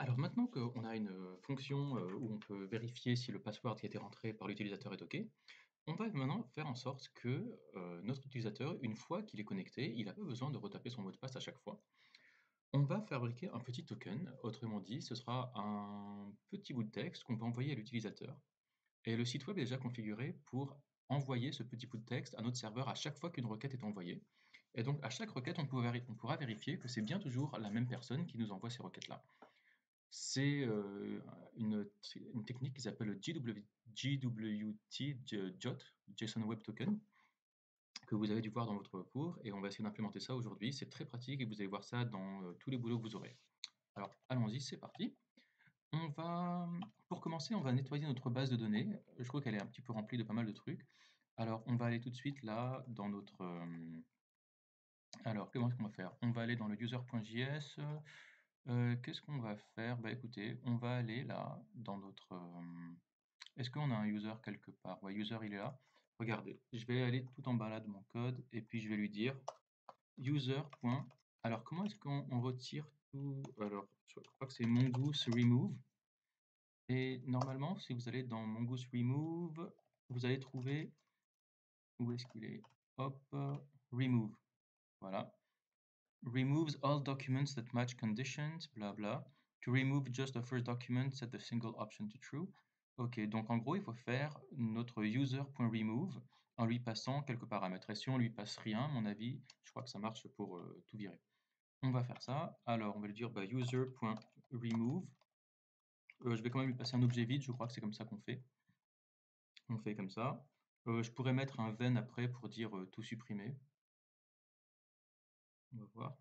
Alors maintenant qu'on a une fonction où on peut vérifier si le password qui a été rentré par l'utilisateur est OK, on va maintenant faire en sorte que notre utilisateur, une fois qu'il est connecté, il n'a pas besoin de retaper son mot de passe à chaque fois. On va fabriquer un petit token, autrement dit, ce sera un petit bout de texte qu'on peut envoyer à l'utilisateur. Et le site web est déjà configuré pour envoyer ce petit bout de texte à notre serveur à chaque fois qu'une requête est envoyée. Et donc à chaque requête, on pourra vérifier que c'est bien toujours la même personne qui nous envoie ces requêtes-là. C'est une technique qui s'appelle le JWT, JOT, JSON Web Token, que vous avez dû voir dans votre cours, et on va essayer d'implémenter ça aujourd'hui. C'est très pratique et vous allez voir ça dans tous les boulots que vous aurez. Alors allons-y, c'est parti. Pour commencer, on va nettoyer notre base de données. Je crois qu'elle est un petit peu remplie de pas mal de trucs. Alors on va aller tout de suite là dans notre... alors comment est-ce qu'on va faire? On va aller dans le user.js. Qu'est-ce qu'on va faire? Bah écoutez, on va aller là dans notre... est-ce qu'on a un user quelque part? Ouais, user il est là. Regardez, je vais aller tout en bas là de mon code et puis je vais lui dire user. Alors comment est-ce qu'on retire tout? Alors je crois que c'est mongoose remove. Et normalement, si vous allez dans mongoose remove, vous allez trouver... Où est-ce qu'il est? Hop, remove. Voilà. Removes all documents that match conditions, bla bla. To remove just the first document, set the single option to true. Ok, donc en gros, il faut faire notre user.remove en lui passant quelques paramètres. Et si on lui passe rien, à mon avis, je crois que ça marche pour tout virer. On va faire ça. Alors, on va lui dire bah, user.remove. Je vais quand même lui passer un objet vide, je crois que c'est comme ça qu'on fait. On fait comme ça. Je pourrais mettre un then après pour dire tout supprimer. On va voir.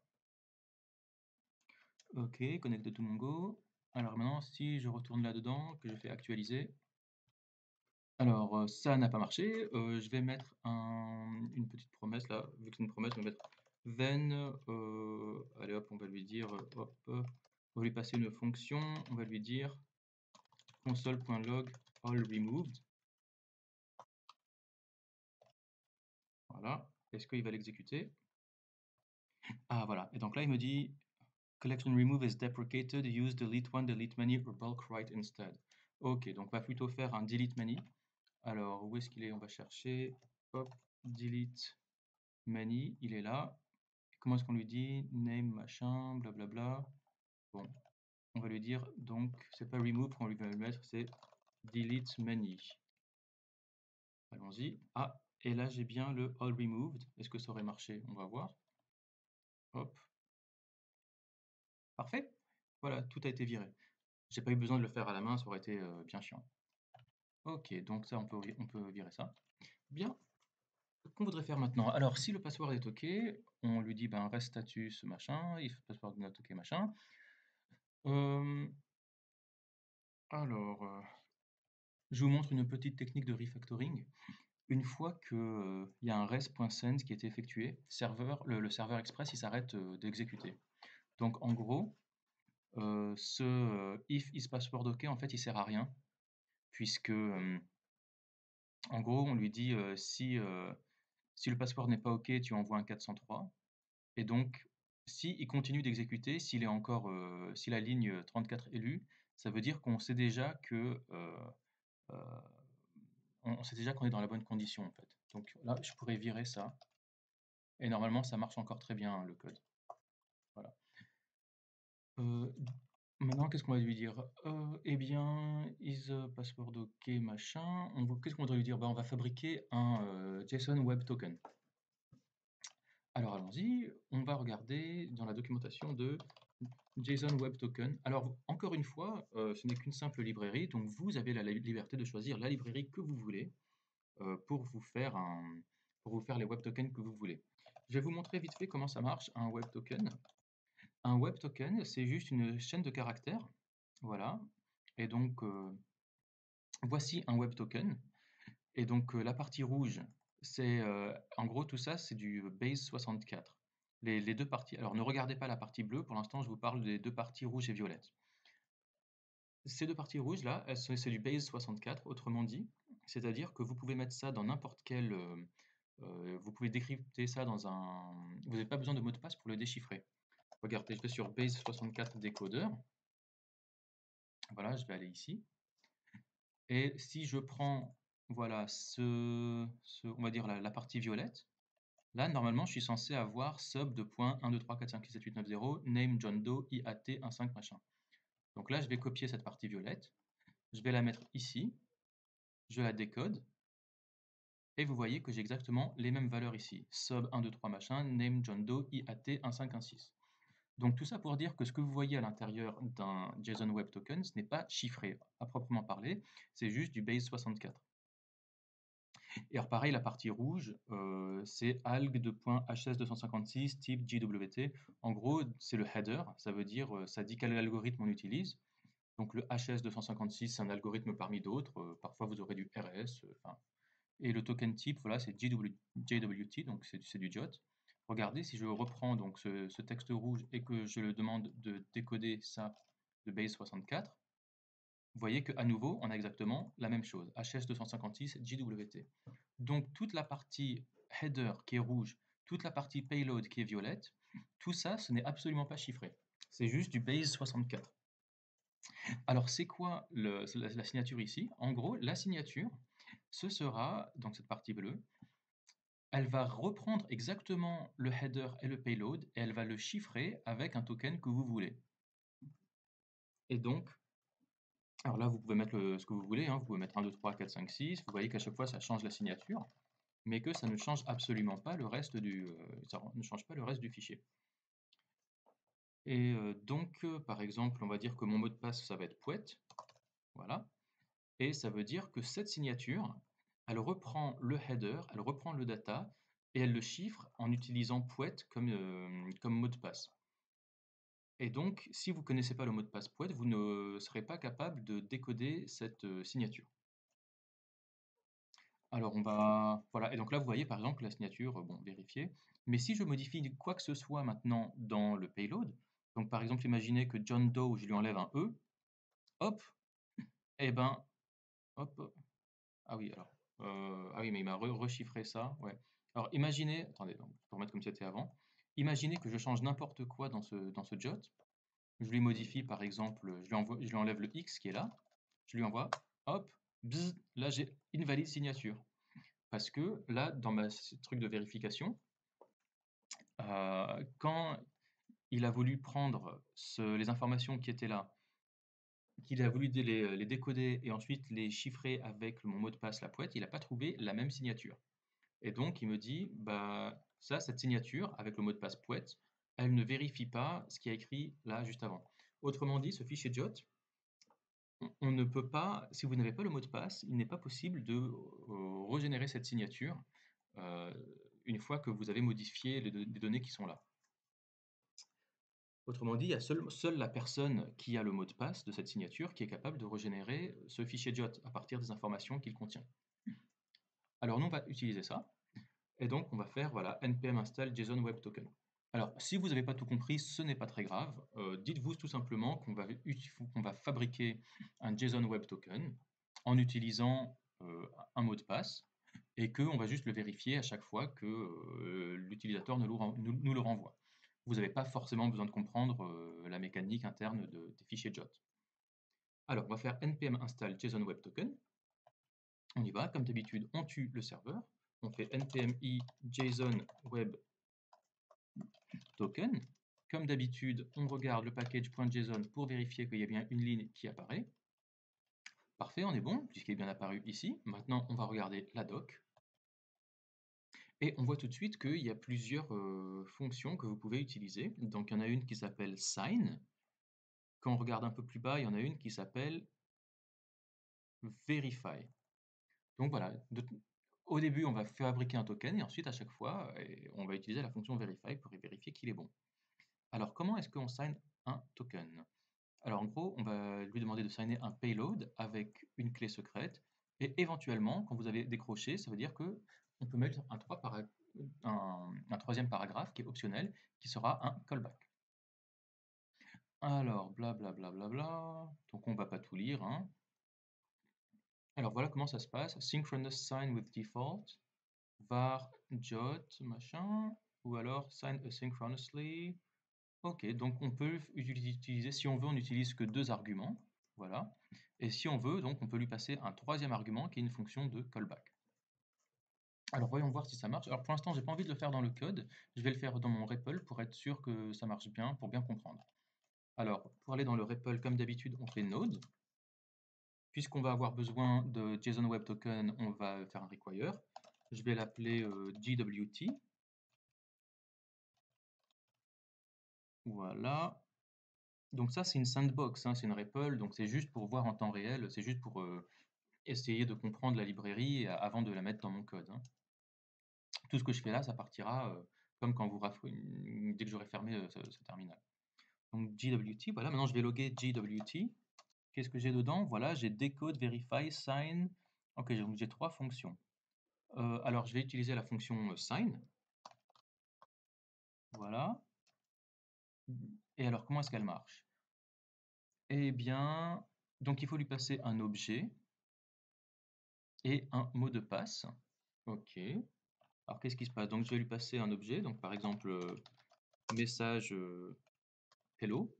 Ok, connecte to Mongo. Alors maintenant, si je retourne là-dedans, que je fais actualiser, alors ça n'a pas marché. Je vais mettre une petite promesse là, vu que c'est une promesse, on va mettre then, allez hop, on va lui dire, hop, on va lui passer une fonction, on va lui dire console.log all removed. Voilà, est-ce qu'il va l'exécuter? Ah voilà, et donc là il me dit collection remove is deprecated, use delete one, delete many or bulk write instead. Ok, donc on va plutôt faire un delete many. Alors, où est-ce qu'il est? On va chercher. Hop, delete many, il est là. Comment est-ce qu'on lui dit? Name, machin, blablabla. Bon, on va lui dire, donc, c'est pas remove qu'on lui va mettre, c'est delete many. Allons-y. Ah, et là, j'ai bien le all removed. Est-ce que ça aurait marché? On va voir. Hop. Parfait. Voilà, tout a été viré. J'ai pas eu besoin de le faire à la main, ça aurait été bien chiant. Ok, donc ça, on peut virer ça. Bien. Qu'on voudrait faire maintenant? Alors, si le password est OK, on lui dit ben, rest status machin, if password not OK machin. Euh, alors, je vous montre une petite technique de refactoring. Une fois qu'il y a un res.send qui est effectué, le serveur express il s'arrête d'exécuter. Donc en gros, ce if is password OK, en fait, il sert à rien, puisque en gros, on lui dit si le password n'est pas OK, tu envoies un 403. Et donc, si il continue d'exécuter, s'il est encore, si la ligne 34 est lue, ça veut dire qu'on sait déjà que euh, on sait déjà qu'on est dans la bonne condition en fait. Donc là, je pourrais virer ça. Et normalement, ça marche encore très bien le code. Voilà. Euh, Maintenant, qu'est-ce qu'on va lui dire? Eh bien, is password OK, machin. Qu'est-ce qu'on va lui dire? Bah, on va fabriquer un JSON Web Token. Alors allons-y, on va regarder dans la documentation de JSON Web Token. Alors encore une fois, ce n'est qu'une simple librairie, donc vous avez la liberté de choisir la librairie que vous voulez pour vous faire les web tokens que vous voulez. Je vais vous montrer vite fait comment ça marche un web token. Un web token, c'est juste une chaîne de caractères, voilà. Et donc voici un web token. Et donc la partie rouge, c'est en gros tout ça, c'est du base 64. Les deux parties. Alors ne regardez pas la partie bleue, pour l'instant je vous parle des deux parties rouges et violettes. Ces deux parties rouges là, c'est du base 64, autrement dit, c'est-à-dire que vous pouvez mettre ça dans n'importe quel, vous pouvez décrypter ça dans un, vous n'avez pas besoin de mot de passe pour le déchiffrer. Regardez, je vais sur base 64 decoder. Voilà, je vais aller ici. Et si je prends, voilà, on va dire la partie violette, là, normalement, je suis censé avoir sub de point 1, 2, 3, 4, 5, 6, 7, 8, 9, 0, name John Doe, IAT, 1, 5, machin. Donc là, je vais copier cette partie violette, je vais la mettre ici, je la décode, et vous voyez que j'ai exactement les mêmes valeurs ici. Sub 1, 2, 3, machin, name John Doe, IAT, 1, 5, 1, 6. Donc tout ça pour dire que ce que vous voyez à l'intérieur d'un JSON Web Token, ce n'est pas chiffré à proprement parler, c'est juste du base 64. Et alors pareil, la partie rouge, c'est alg de .hs256 type JWT. En gros, c'est le header, ça veut dire, ça dit quel algorithme on utilise. Donc le HS256, c'est un algorithme parmi d'autres. Parfois, vous aurez du RS. Et le token type, voilà, c'est JWT, donc c'est du JOT. Regardez, si je reprends donc ce texte rouge et que je le demande de décoder ça de base 64, vous voyez qu'à nouveau, on a exactement la même chose, HS256 JWT. Donc toute la partie header qui est rouge, toute la partie payload qui est violette, tout ça, ce n'est absolument pas chiffré. C'est juste du base 64. Alors c'est quoi la signature ici? En gros, la signature, ce sera, donc cette partie bleue, elle va reprendre exactement le header et le payload et elle va le chiffrer avec un token que vous voulez. Et donc, alors là, vous pouvez mettre ce que vous voulez, hein, vous pouvez mettre 1, 2, 3, 4, 5, 6, vous voyez qu'à chaque fois, ça change la signature, mais que ça ne change absolument pas le reste ça ne change pas le reste du fichier. Et donc, par exemple, on va dire que mon mot de passe, ça va être pouet, voilà, et ça veut dire que cette signature, elle reprend le header, elle reprend le data, et elle le chiffre en utilisant pouet comme mot de passe. Et donc, si vous ne connaissez pas le mot de passe pouet, vous ne serez pas capable de décoder cette signature. Alors voilà, et donc là vous voyez par exemple la signature, bon, vérifiée. Mais si je modifie quoi que ce soit maintenant dans le payload, donc par exemple imaginez que John Doe, je lui enlève un E, hop, et ben, hop, ah oui alors, ah oui mais il m'a rechiffré ça, ouais. Alors imaginez, attendez, donc, pour remettre comme c'était avant, imaginez que je change n'importe quoi dans ce JOT, je lui modifie par exemple, je lui enlève le X qui est là, je lui envoie, hop, bzz, là j'ai une valide signature. Parce que là, dans ma truc de vérification, quand il a voulu prendre les informations qui étaient là, qu'il a voulu les décoder et ensuite les chiffrer avec mon mot de passe la pouet, il n'a pas trouvé la même signature. Et donc, il me dit, bah, cette signature, avec le mot de passe pouet, elle ne vérifie pas ce qui a écrit là juste avant. Autrement dit, ce fichier JOT, on ne peut pas, si vous n'avez pas le mot de passe, il n'est pas possible de régénérer cette signature euh, une fois que vous avez modifié les données qui sont là. Autrement dit, il y a seule la personne qui a le mot de passe de cette signature qui est capable de régénérer ce fichier JOT à partir des informations qu'il contient. Alors nous, on va utiliser ça, et donc on va faire voilà, npm install JSON Web Token. Alors, si vous n'avez pas tout compris, ce n'est pas très grave. Dites-vous tout simplement qu'on va fabriquer un JSON Web Token en utilisant un mot de passe et qu'on va juste le vérifier à chaque fois que l'utilisateur nous le renvoie. Vous n'avez pas forcément besoin de comprendre la mécanique interne des fichiers JOT. Alors, on va faire npm install JSON Web Token. On y va, comme d'habitude, on tue le serveur. On fait npm i JSON Web Token. Comme d'habitude, on regarde le package.json pour vérifier qu'il y a bien une ligne qui apparaît. Parfait, on est bon, puisqu'il est bien apparu ici. Maintenant, on va regarder la doc. Et on voit tout de suite qu'il y a plusieurs fonctions que vous pouvez utiliser. Donc, il y en a une qui s'appelle sign. Quand on regarde un peu plus bas, il y en a une qui s'appelle verify. Donc voilà, au début, on va fabriquer un token et ensuite, à chaque fois, on va utiliser la fonction verify pour vérifier qu'il est bon. Alors, comment est-ce qu'on sign un token? Alors, en gros, on va lui demander de signer un payload avec une clé secrète et éventuellement, quand vous avez décroché, ça veut dire que on peut mettre un troisième paragraphe qui est optionnel, qui sera un callback. Alors, blablabla, donc on va pas tout lire, hein. Alors voilà comment ça se passe. Synchronous sign with default, var jot, machin, ou alors sign asynchronously. Ok, donc on peut utiliser, si on veut, on n'utilise que deux arguments. Voilà. Et si on veut, donc on peut lui passer un troisième argument qui est une fonction de callback. Alors voyons voir si ça marche. Alors pour l'instant, j'ai pas envie de le faire dans le code. Je vais le faire dans mon REPL pour être sûr que ça marche bien, pour bien comprendre. Alors pour aller dans le REPL, comme d'habitude, on fait node. Puisqu'on va avoir besoin de JSON Web Token, on va faire un require. Je vais l'appeler JWT. Voilà. Donc ça, c'est une sandbox, hein, c'est une REPL, donc c'est juste pour voir en temps réel, c'est juste pour essayer de comprendre la librairie avant de la mettre dans mon code, hein. Tout ce que je fais là, ça partira comme quand dès que j'aurai fermé ce terminal. Donc JWT, voilà, maintenant je vais loguer JWT. Qu'est-ce que j'ai dedans? Voilà, j'ai decode, verify, sign. Ok, donc j'ai 3 fonctions. Alors je vais utiliser la fonction sign. Voilà. Et alors comment est-ce qu'elle marche? Eh bien, donc il faut lui passer un objet et un mot de passe. Ok. Alors qu'est-ce qui se passe? Donc je vais lui passer un objet, donc par exemple message hello.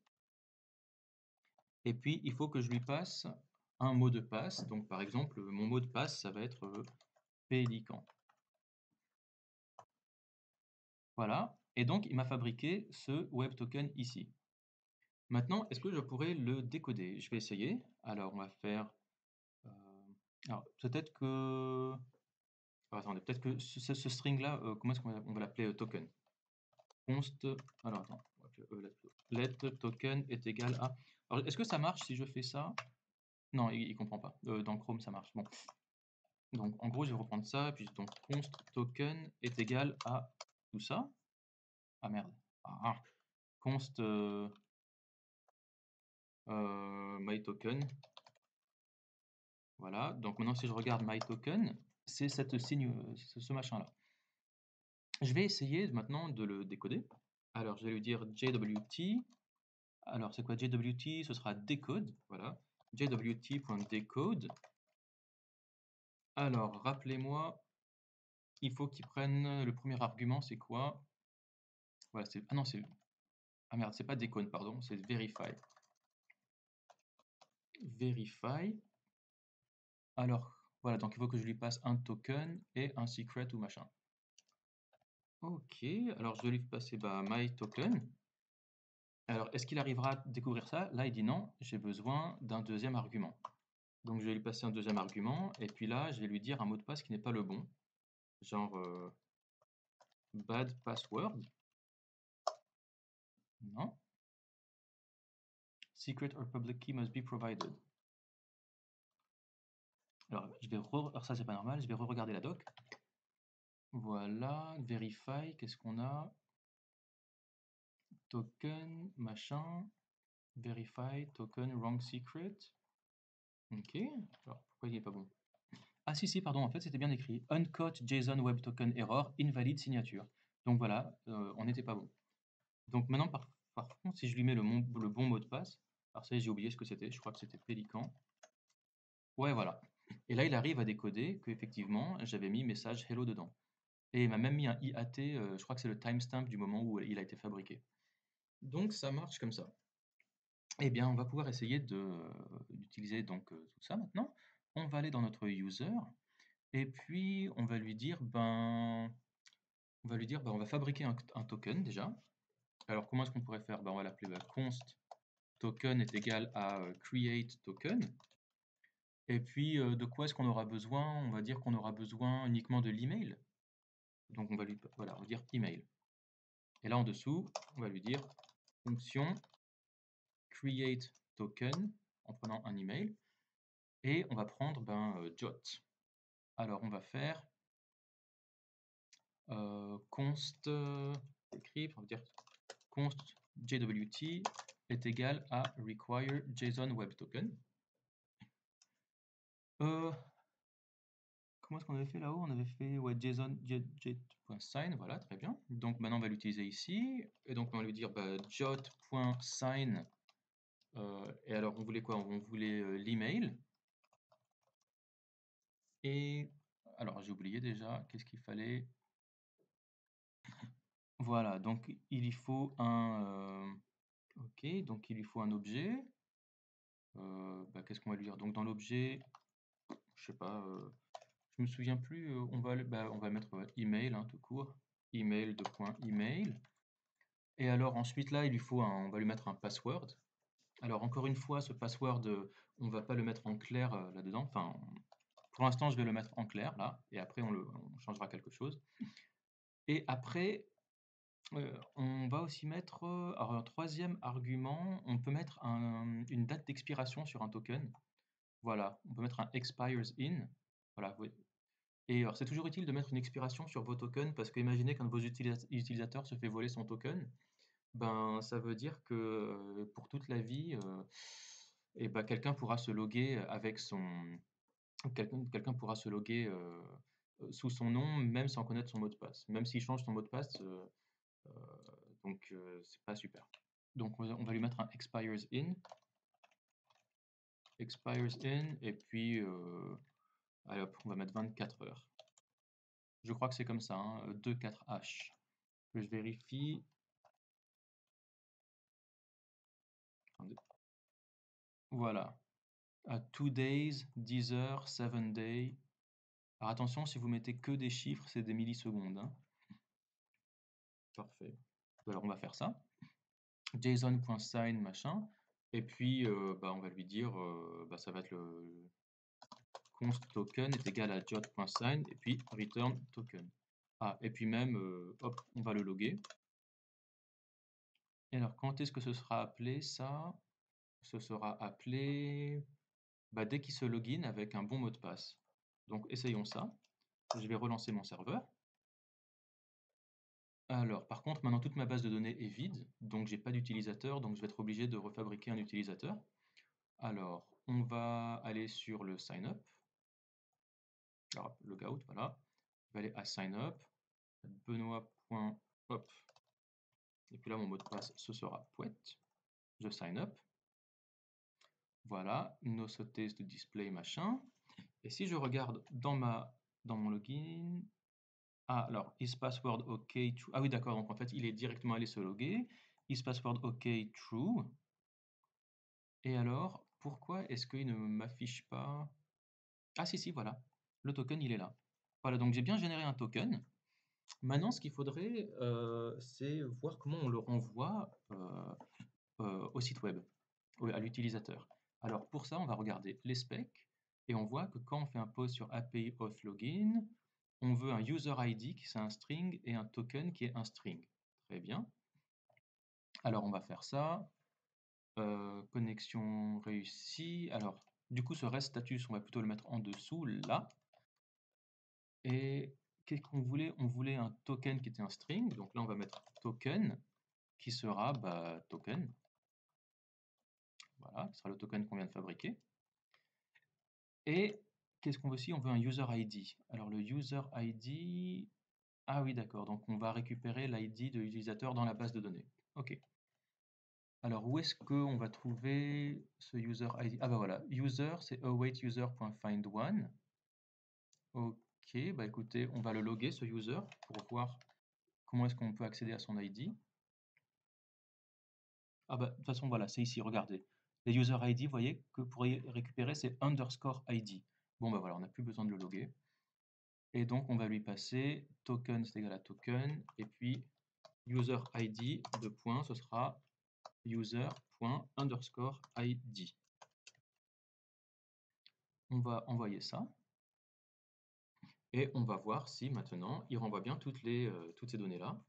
Et puis il faut que je lui passe un mot de passe. Donc par exemple, mon mot de passe, ça va être pélican. Voilà. Et donc il m'a fabriqué ce web token ici. Maintenant, est-ce que je pourrais le décoder? Je vais essayer. Alors on va faire. Alors peut-être que. Attendez, peut-être que ce string-là, comment est-ce qu'on va l'appeler token? Const. Alors attends, on va appeler, let token est égal à. Alors est-ce que ça marche si je fais ça? Non, il comprend pas. Dans Chrome, ça marche. Bon. Donc en gros, je vais reprendre ça, puis donc const token est égal à tout ça. Ah merde. Ah. Const my token. Voilà. Donc maintenant, si je regarde my token, c'est cette signe, ce machin-là. Je vais essayer maintenant de le décoder. Alors, je vais lui dire JWT. Alors, c'est quoi JWT? Ce sera decode. Voilà. JWT.decode. Alors, rappelez-moi, il faut qu'il prenne le premier argument, c'est quoi? Voilà, c'est. Ah non, c'est. Ah merde, c'est pas decode, pardon, c'est verify. Verify. Alors, voilà, donc il faut que je lui passe un token et un secret ou machin. Ok, alors je vais lui passer my token. Alors, est-ce qu'il arrivera à découvrir ça? Là, il dit non, j'ai besoin d'un deuxième argument. Donc, je vais lui passer un deuxième argument, et puis là, je vais lui dire un mot de passe qui n'est pas le bon, genre bad password. Non. Secret or public key must be provided. Alors, alors ça, c'est pas normal, je vais re-regarder la doc. Voilà, verify, qu'est-ce qu'on a? Token, machin, verify, token, wrong secret. Ok, alors pourquoi il n'est pas bon? Ah si, pardon, en fait c'était bien écrit. Uncaught JSON Web Token Error, invalid signature. Donc voilà, on n'était pas bon. Donc maintenant, par contre, si je lui mets le bon mot de passe, alors ça j'ai oublié ce que c'était, je crois que c'était Pélican. Ouais, voilà. Et là, il arrive à décoder qu'effectivement, j'avais mis message hello dedans. Et il m'a même mis un IAT, je crois que c'est le timestamp du moment où il a été fabriqué. Donc ça marche comme ça. Eh bien, on va pouvoir essayer d'utiliser donc tout ça maintenant. On va aller dans notre user et puis on va lui dire on va fabriquer un token déjà. Alors comment est-ce qu'on pourrait faire? On va l'appeler const token est égal à create token. Et puis de quoi est-ce qu'on aura besoin? On va dire qu'on aura besoin uniquement de l'email. Donc on va lui dire email. Et là en dessous, on va lui dire fonction create token en prenant un email. Et on va prendre jot. Alors on va faire const écrit, on va dire const JWT est égal à require JSON Web Token. Comment est-ce qu'on avait fait là-haut? On avait fait JSON jet.sign, voilà, très bien. Donc maintenant on va l'utiliser ici. Et donc on va lui dire jot.sign. Et alors on voulait quoi? On voulait l'email. Et alors j'ai oublié déjà, qu'est-ce qu'il fallait? Voilà, donc il y faut un ok, donc il lui faut un objet. qu'est-ce qu'on va lui dire? Donc dans l'objet, je sais pas, je me souviens plus, on va mettre email, hein, tout court, email de point email. Et alors ensuite là, on va lui mettre un password. Alors encore une fois, ce password, on va pas le mettre en clair là-dedans. Enfin, pour l'instant, je vais le mettre en clair là, et après on changera quelque chose. Et après, on va aussi mettre, alors un troisième argument, on peut mettre une date d'expiration sur un token. Voilà, on peut mettre un expires in. Voilà, oui. Et alors c'est toujours utile de mettre une expiration sur vos tokens parce qu'imaginez qu'un de vos utilisateurs se fait voler son token, ben ça veut dire que pour toute la vie, et ben, quelqu'un pourra se loguer avec son quelqu'un pourra se loguer sous son nom même sans connaître son mot de passe. Même s'il change son mot de passe, donc c'est pas super. Donc on va lui mettre un expires in, et puis allez hop, on va mettre 24 heures. Je crois que c'est comme ça, hein, 24H. Que je vérifie. Attendez. Voilà. 2 days, 10 heures, 7 days. Alors attention, si vous mettez que des chiffres, c'est des millisecondes, hein. Parfait. Alors on va faire ça. JSON.sign machin. Et puis on va lui dire, ça va être le const token est égal à jot.sign et puis return token. Ah, et puis même, hop, on va le loguer. Et alors, quand est-ce que ce sera appelé ça? Ce sera appelé dès qu'il se login avec un bon mot de passe. Donc, essayons ça. Je vais relancer mon serveur. Alors, par contre, maintenant, toute ma base de données est vide, donc j'ai pas d'utilisateur, donc je vais être obligé de refabriquer un utilisateur. Alors, on va aller sur le sign up. Alors, logout, voilà. Je vais aller à sign up, Benoît.hop. Et puis là, mon mot de passe, ce sera Pouet. Je sign up. Voilà, no test de display machin. Et si je regarde dans mon login, alors, is password OK true. Ah oui, d'accord, donc en fait, il est directement allé se loguer. Is password OK true. Et alors, pourquoi est-ce qu'il ne m'affiche pas? Ah si, voilà, le token, il est là. Voilà, donc j'ai bien généré un token. Maintenant, ce qu'il faudrait, c'est voir comment on le renvoie au site web, à l'utilisateur. Alors pour ça, on va regarder les specs et on voit que quand on fait un post sur API auth login, on veut un user ID qui c'est un string et un token qui est un string. Très bien. Alors on va faire ça. Connexion réussie. Alors du coup, ce rest status, on va plutôt le mettre en dessous là. Et qu'est-ce qu'on voulait? On voulait un token qui était un string. Donc là, on va mettre token qui sera token. Voilà, qui sera le token qu'on vient de fabriquer. Et qu'est-ce qu'on veut aussi? On veut un user ID. Alors le user ID, ah oui d'accord, donc on va récupérer l'ID de l'utilisateur dans la base de données. Ok. Alors où est-ce qu'on va trouver ce user ID? Ah voilà, user c'est awaituser.findOne. Ok, écoutez, on va le loguer ce user pour voir comment est-ce qu'on peut accéder à son ID. Ah de toute façon voilà, c'est ici, regardez. Les user ID, vous voyez, que pour y récupérer, c'est underscore ID. Bon voilà, on n'a plus besoin de le loguer. Et donc on va lui passer token c'est égal à token, et puis user ID de point, ce sera user.underscore ID. On va envoyer ça. Et on va voir si maintenant il renvoie bien toutes ces données-là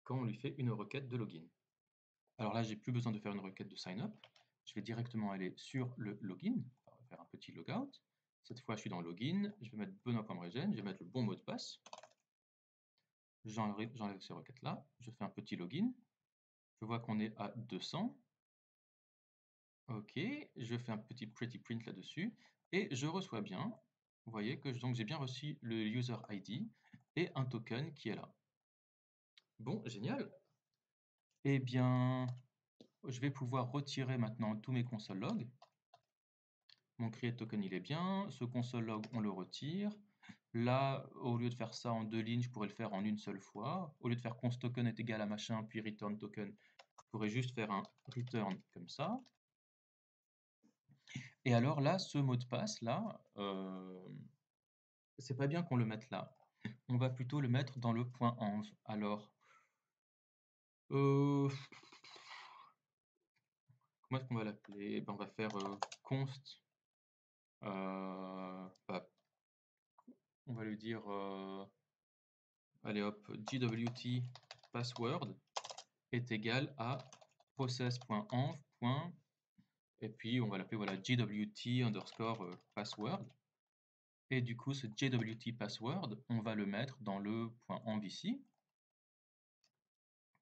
quand on lui fait une requête de login. Alors là, j'ai plus besoin de faire une requête de sign up. Je vais directement aller sur le login. On va faire un petit logout. Cette fois, je suis dans login. Je vais mettre Benoît.regen. Je vais mettre le bon mot de passe. J'enlève ces requêtes-là. Je fais un petit login. Je vois qu'on est à 200. Ok, je fais un petit pretty print là-dessus. Et je reçois bien. Vous voyez que j'ai bien reçu le user ID et un token qui est là. Bon, génial. Eh bien, je vais pouvoir retirer maintenant tous mes console logs. Mon create token, il est bien. Ce console log, on le retire. Là, au lieu de faire ça en 2 lignes, je pourrais le faire en une seule fois. Au lieu de faire const token est égal à machin, puis return token, je pourrais juste faire un return comme ça. Et alors là, ce mot de passe là, c'est pas bien qu'on le mette là. On va plutôt le mettre dans le point .env. Alors, comment est-ce qu'on va l'appeler? Ben, on va faire const. Bah, on va lui dire, allez hop, gwt password est égal à process.env. Et puis on va l'appeler voilà gwt underscore password. Et du coup, ce gwt password, on va le mettre dans le point .env ici.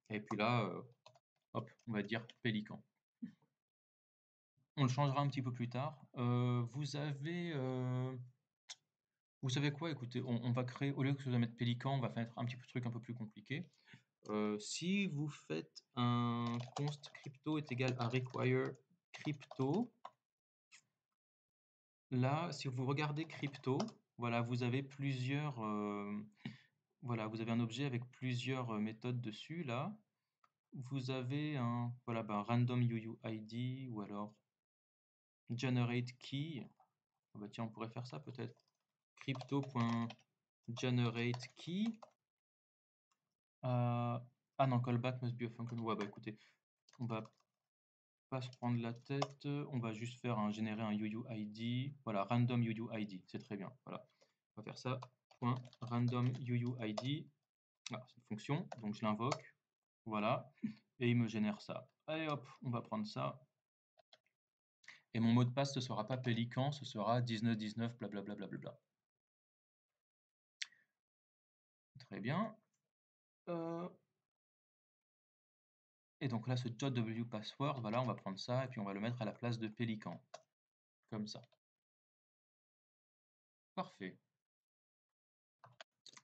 Et puis là, hop, on va dire pélican. On le changera un petit peu plus tard. Vous savez quoi? Écoutez, on va créer, au lieu que je mettre pélican, on va faire un petit truc un peu plus compliqué. Si vous faites un const crypto est égal à require crypto, là, si vous regardez crypto, voilà, vous avez plusieurs, voilà, vous avez un objet avec plusieurs méthodes dessus, là. Vous avez un, voilà, random UUID ou alors generate key. Ah bah tiens, on pourrait faire ça peut-être. Crypto.generate key. Ah non, callback must be a function. Ouais, bah écoutez, on va pas se prendre la tête. On va juste faire générer un UUID. Voilà, random UUID. C'est très bien. Voilà. On va faire ça. Point random UUID. Ah, c'est une fonction. Donc je l'invoque. Voilà. Et il me génère ça. Allez hop, on va prendre ça. Et mon mot de passe, ce sera pas pélican, ce sera 1919, blablabla. Très bien. Et donc là, ce .w password, voilà, on va prendre ça et puis on va le mettre à la place de pélican. Comme ça. Parfait.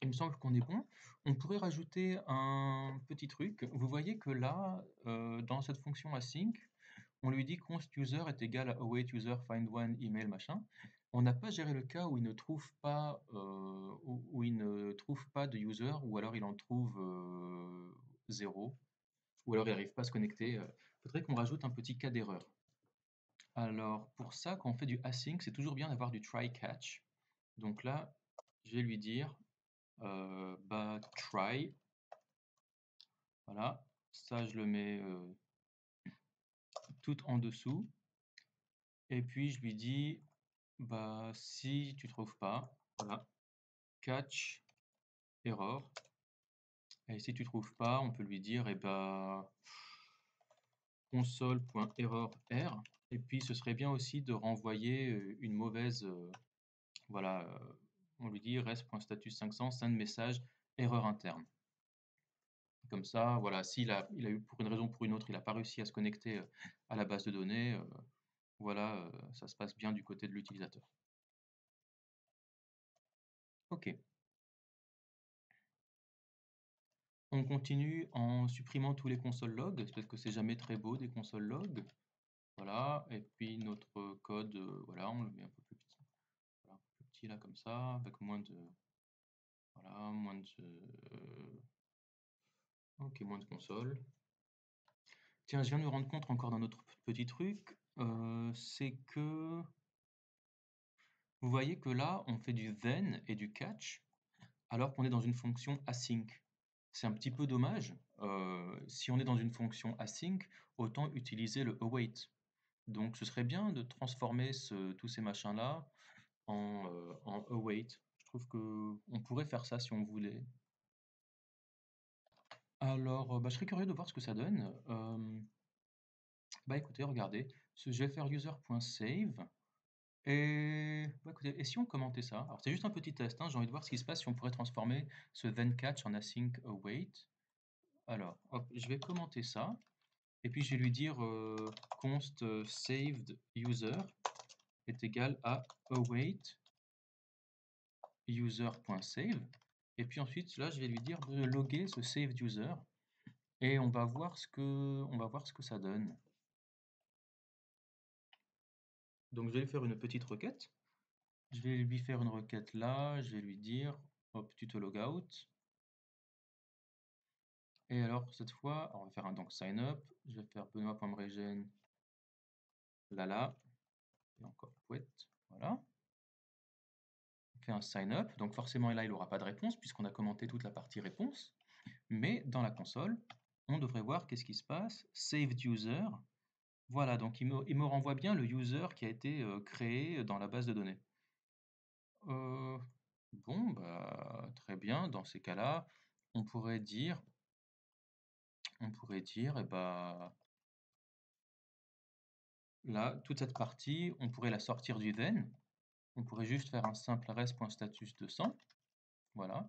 Il me semble qu'on est bon. On pourrait rajouter un petit truc. Vous voyez que là, dans cette fonction async, on lui dit const user est égal à await user find one email machin. On n'a pas géré le cas où il ne trouve pas, où il ne trouve pas de user, ou alors il en trouve 0, ou alors il n'arrive pas à se connecter. Il faudrait qu'on rajoute un petit cas d'erreur. Alors pour ça, quand on fait du async, c'est toujours bien d'avoir du try catch. Donc là, je vais lui dire try. Voilà, ça je le mets tout en dessous. Et puis je lui dis si tu trouves pas, voilà, catch error. Et si tu trouves pas, on peut lui dire console.error_r. Et puis ce serait bien aussi de renvoyer une mauvaise, voilà, on lui dit res.status500 send message erreur interne. Comme ça, voilà, s'il a eu pour une raison ou pour une autre, il n'a pas réussi à se connecter à la base de données, voilà, ça se passe bien du côté de l'utilisateur. Ok. On continue en supprimant tous les console logs, parce que c'est jamais très beau des console logs. Voilà, et puis notre code, voilà, on le met un peu plus petit. Voilà, un peu plus petit là comme ça, avec moins de. Voilà, ok, moins de console. Tiens, je viens de me rendre compte encore d'un autre petit truc, c'est que vous voyez que là, on fait du then et du catch, alors qu'on est dans une fonction async. C'est un petit peu dommage. Si on est dans une fonction async, autant utiliser le await. Donc ce serait bien de transformer tous ces machins-là en await. Je trouve qu'on pourrait faire ça si on voulait. Alors, je serais curieux de voir ce que ça donne. Écoutez, regardez, je vais faire user.save. Et écoutez, et si on commentait ça? Alors c'est juste un petit test, hein, j'ai envie de voir ce qui se passe si on pourrait transformer ce then catch en async await. Alors, hop, je vais commenter ça. Et puis je vais lui dire const saved user est égal à await user.save. Et puis ensuite, là, je vais lui dire de loguer ce saved user. Et on va voir ce que ça donne. Donc je vais lui faire une petite requête. Je vais lui faire une requête là. Je vais lui dire, hop, tu te log out. Et alors cette fois, on va faire un donc sign up. Je vais faire benoît.mregen là. Et encore pouet, voilà. On fait un sign up, donc forcément là il n'aura pas de réponse puisqu'on a commenté toute la partie réponse. Mais dans la console, on devrait voir qu'est-ce qui se passe. Saved user. Voilà, donc il me renvoie bien le user qui a été créé dans la base de données. Bon, bah, très bien. Dans ces cas-là, on pourrait dire, eh bah, là, toute cette partie, on pourrait la sortir du then. On pourrait juste faire un simple res.status de 100. Voilà.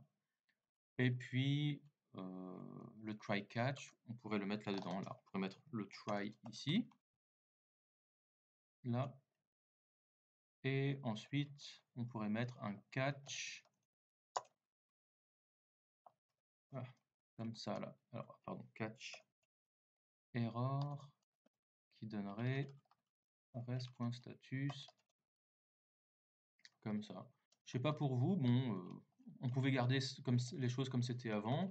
Et puis, le try catch, on pourrait le mettre là-dedans. Là. On pourrait mettre le try ici. Là. Et ensuite, on pourrait mettre un catch. Ah, comme ça, là. Alors, pardon, catch error qui donnerait res.status comme ça. Je sais pas pour vous, bon, on pouvait garder comme les choses comme c'était avant,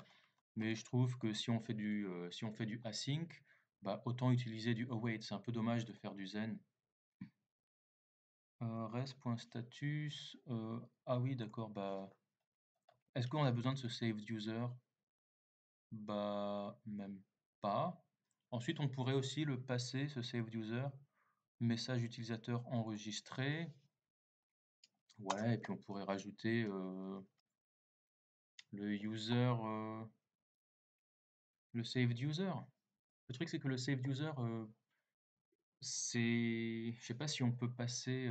mais je trouve que si on fait du async, bah, autant utiliser du await. C'est un peu dommage de faire du zen. Res.status, ah oui, d'accord, bah, est-ce qu'on a besoin de ce saved user? Bah, même pas. Ensuite, on pourrait aussi le passer, ce saved user, message utilisateur enregistré. Ouais, et puis on pourrait rajouter le user, le saved user. Le truc, c'est que le saved user, je sais pas si on peut passer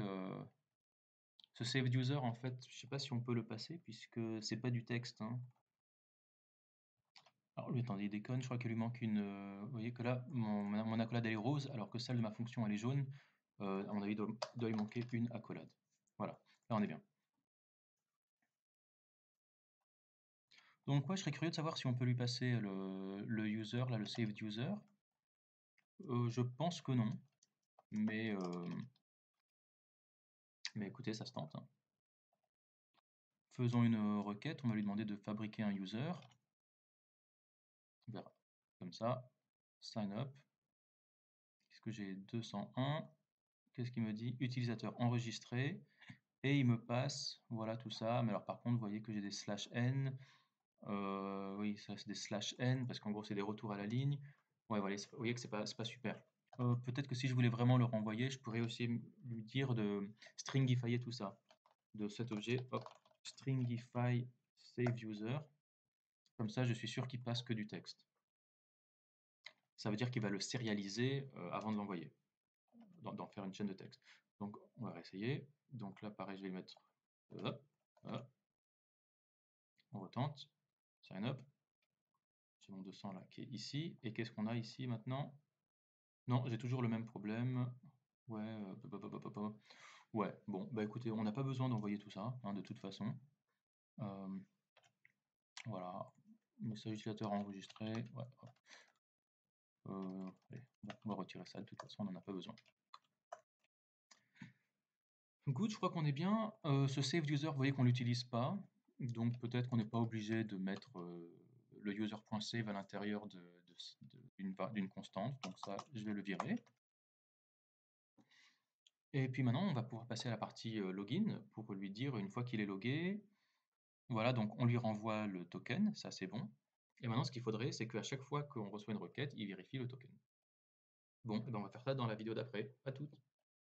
ce saved user, en fait, je sais pas si on peut le passer puisque c'est pas du texte, hein. Alors lui, attendez, il déconne, je crois qu'il lui manque une. Vous voyez que là, mon accolade elle est rose, alors que celle de ma fonction elle est jaune. À mon avis, doit lui manquer une accolade. Voilà, là on est bien. Donc ouais, je serais curieux de savoir si on peut lui passer le user, là, le saved user. Je pense que non, mais écoutez, ça se tente, hein. Faisons une requête, on va lui demander de fabriquer un user. On verra. Comme ça, sign up. Qu'est-ce que j'ai? 201. Qu'est-ce qu'il me dit? Utilisateur enregistré. Et il me passe, voilà tout ça. Mais alors par contre, vous voyez que j'ai des slash n. Oui, ça c'est des slash n parce qu'en gros c'est des retours à la ligne. Ouais, voilà, vous voyez que c'est pas super. Peut-être que si je voulais vraiment le renvoyer, je pourrais aussi lui dire de stringifier tout ça. De cet objet, hop, stringify save user. Comme ça, je suis sûr qu'il passe que du texte. Ça veut dire qu'il va le sérialiser avant de l'envoyer, d'en faire une chaîne de texte. Donc, on va réessayer. Donc là, pareil, je vais le mettre. Hop, hop. On retente. Sign up. J'ai mon 200 là qui est ici. Et qu'est-ce qu'on a ici maintenant? Non, j'ai toujours le même problème. Ouais, ouais, bon, bah écoutez, on n'a pas besoin d'envoyer tout ça, hein, de toute façon. Voilà, message utilisateur enregistré. Ouais, allez, bon, on va retirer ça, de toute façon, on n'en a pas besoin. Good, je crois qu'on est bien. Ce saved user, vous voyez qu'on l'utilise pas, donc peut-être qu'on n'est pas obligé de mettre le user.save à l'intérieur d'une constante, donc ça, je vais le virer. Et puis maintenant, on va pouvoir passer à la partie login pour lui dire, une fois qu'il est logué, voilà, donc on lui renvoie le token, ça c'est bon. Et maintenant, ce qu'il faudrait, c'est qu'à chaque fois qu'on reçoit une requête, il vérifie le token. Bon, et ben on va faire ça dans la vidéo d'après. À toutes.